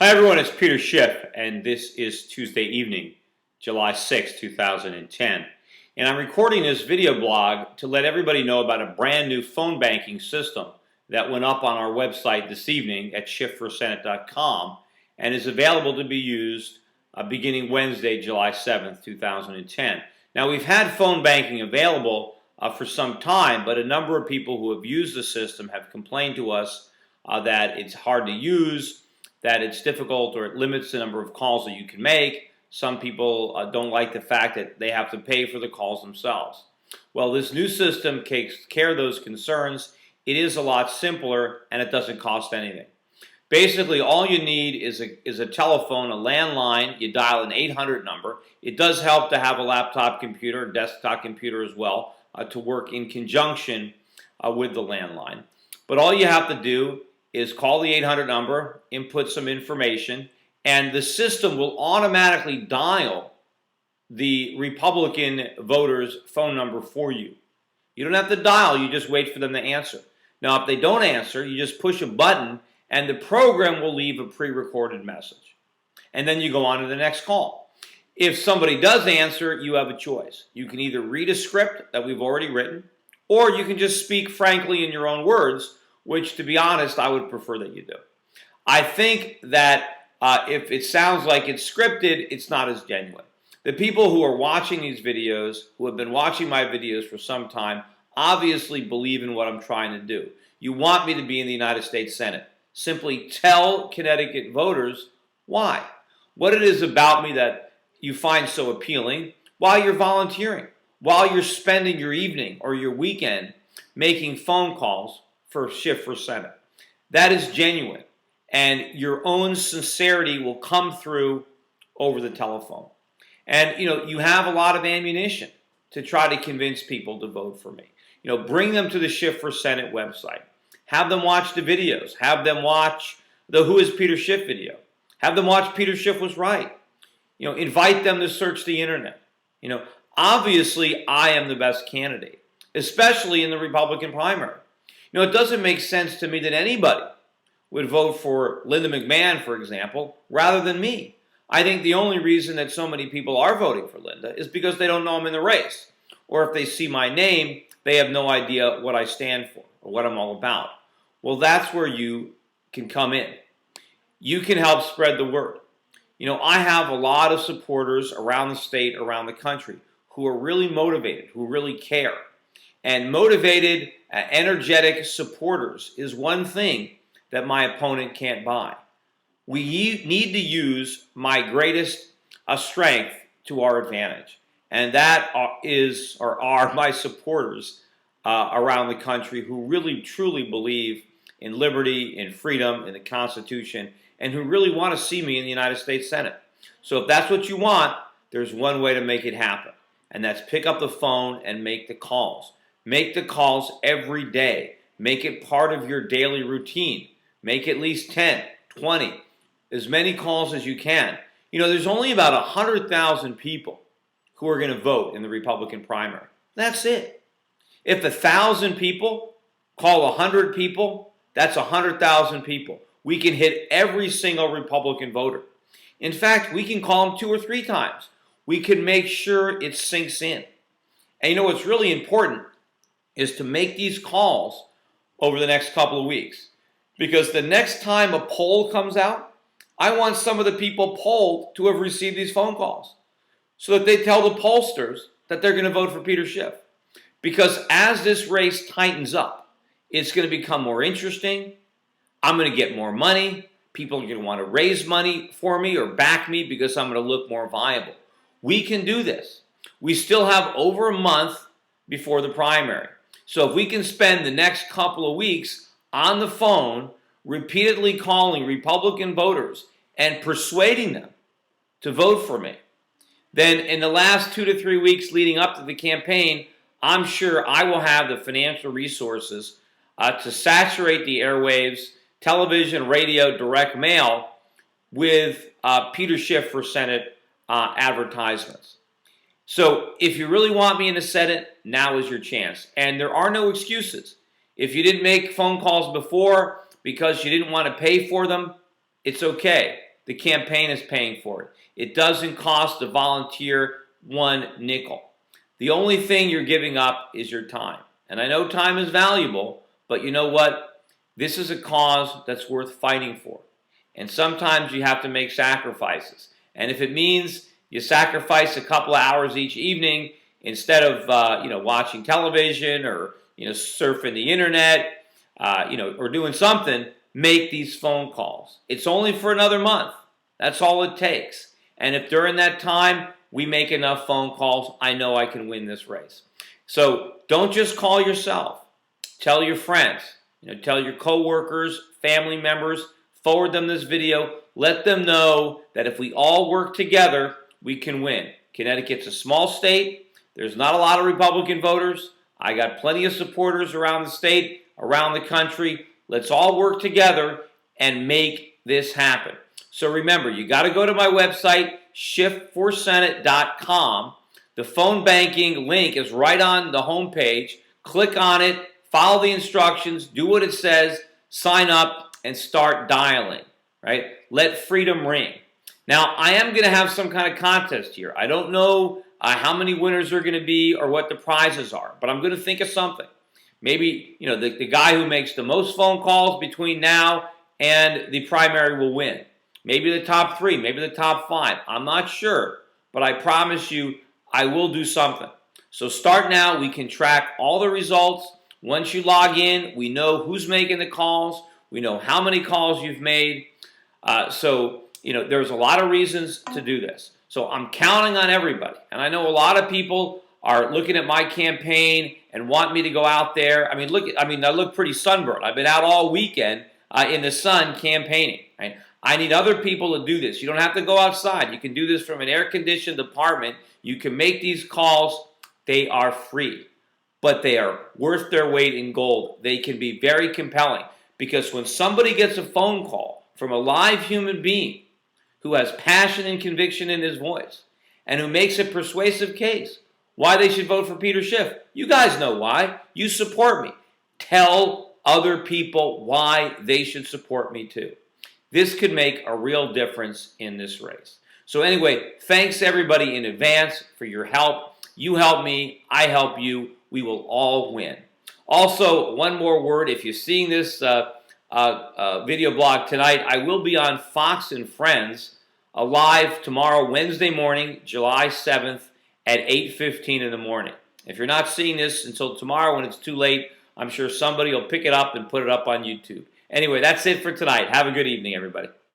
Hi everyone, it's Peter Schiff, and this is Tuesday evening, July 6, 2010. And I'm recording this video blog to let everybody know about a brand new phone banking system that went up on our website this evening at schiffforsenate.com and is available to be used beginning Wednesday, July 7th, 2010. Now, we've had phone banking available for some time, but a number of people who have used the system have complained to us that it's hard to use, that it's difficult, or it limits the number of calls that you can make. Some people don't like the fact that they have to pay for the calls themselves. Well, this new system takes care of those concerns. It is a lot simpler, and it doesn't cost anything. Basically, all you need is a telephone, a landline. You dial an 800 number. It does help to have a laptop computer, a desktop computer as well, to work in conjunction with the landline. But all you have to do is call the 800 number, input some information, and the system will automatically dial the Republican voter's phone number for you. You don't have to dial, you just wait for them to answer. Now, if they don't answer, you just push a button and the program will leave a pre-recorded message. And then you go on to the next call. If somebody does answer, you have a choice. You can either read a script that we've already written, or you can just speak frankly in your own words, which, to be honest, I would prefer that you do. I think that if it sounds like it's scripted, it's not as genuine. The people who are watching these videos, who have been watching my videos for some time, obviously believe in what I'm trying to do. You want me to be in the United States Senate. Simply tell Connecticut voters why. What it is about me that you find so appealing while you're volunteering, while you're spending your evening or your weekend making phone calls for Schiff for Senate. That is genuine, and your own sincerity will come through over the telephone. And you have a lot of ammunition to try to convince people to vote for me. Bring them to the Schiff for Senate website. Have them watch the videos. Have them watch the Who is Peter Schiff video. Have them watch Peter Schiff Was Right. Invite them to search the internet. Obviously I am the best candidate, especially in the Republican primary. It doesn't make sense to me that anybody would vote for Linda McMahon, for example, rather than me. I think the only reason that so many people are voting for Linda is because they don't know I'm in the race. Or if they see my name, they have no idea what I stand for or what I'm all about. Well, that's where you can come in. You can help spread the word. I have a lot of supporters around the state, around the country, who are really motivated, who really care. And motivated, energetic supporters is one thing that my opponent can't buy. We need to use my greatest strength to our advantage. And that are my supporters around the country who really, truly believe in liberty, in freedom, in the Constitution, and who really want to see me in the United States Senate. So if that's what you want, there's one way to make it happen. And that's pick up the phone and make the calls. Make the calls every day. Make it part of your daily routine. Make at least 10, 20, as many calls as you can. There's only about 100,000 people who are going to vote in the Republican primary. That's it. If 1,000 people call 100 people, that's 100,000 people. We can hit every single Republican voter. In fact, we can call them 2 or 3 times. We can make sure it sinks in. And what's really important is to make these calls over the next couple of weeks. Because the next time a poll comes out, I want some of the people polled to have received these phone calls so that they tell the pollsters that they're going to vote for Peter Schiff. Because as this race tightens up, it's going to become more interesting. I'm going to get more money. People are going to want to raise money for me or back me because I'm going to look more viable. We can do this. We still have over a month before the primary. So if we can spend the next couple of weeks on the phone repeatedly calling Republican voters and persuading them to vote for me, then in the last 2 to 3 weeks leading up to the campaign, I'm sure I will have the financial resources to saturate the airwaves, television, radio, direct mail with Peter Schiff for Senate advertisements. So if you really want me in the Senate, now is your chance. And there are no excuses. If you didn't make phone calls before because you didn't want to pay for them, it's okay. The campaign is paying for it. It doesn't cost the volunteer one nickel. The only thing you're giving up is your time. And I know time is valuable, but you know what? This is a cause that's worth fighting for. And sometimes you have to make sacrifices. And if it means you sacrifice a couple of hours each evening instead of watching television or surfing the internet, or doing something, make these phone calls. It's only for another month. That's all it takes. And if during that time we make enough phone calls, I know I can win this race. So don't just call yourself. Tell your friends. Tell your coworkers, family members. Forward them this video. Let them know that if we all work together, we can win. Connecticut's a small state. There's not a lot of Republican voters. I got plenty of supporters around the state, around the country. Let's all work together and make this happen. So remember, you got to go to my website, shiftforsenate.com. The phone banking link is right on the home page. Click on it, follow the instructions, do what it says, sign up, and start dialing, right? Let freedom ring. Now, I am going to have some kind of contest here. I don't know how many winners there are going to be or what the prizes are, but I'm going to think of something. Maybe, the guy who makes the most phone calls between now and the primary will win. Maybe the top 3, maybe the top 5. I'm not sure, but I promise you I will do something. So start now. We can track all the results. Once you log in, we know who's making the calls. We know how many calls you've made. There's a lot of reasons to do this. So I'm counting on everybody. And I know a lot of people are looking at my campaign and want me to go out there. I look pretty sunburned. I've been out all weekend in the sun campaigning. Right? I need other people to do this. You don't have to go outside. You can do this from an air-conditioned apartment. You can make these calls. They are free, but they are worth their weight in gold. They can be very compelling because when somebody gets a phone call from a live human being who has passion and conviction in his voice and who makes a persuasive case why they should vote for Peter Schiff, you guys know why. You support me. Tell other people why they should support me too. This could make a real difference in this race. So anyway, thanks everybody in advance for your help. You help me, I help you. We will all win. Also, one more word. If you're seeing this video blog tonight, I will be on Fox and Friends live tomorrow, Wednesday morning, July 7th at 8:15 in the morning. If you're not seeing this until tomorrow when it's too late, I'm sure somebody will pick it up and put it up on YouTube. Anyway, that's it for tonight. Have a good evening, everybody.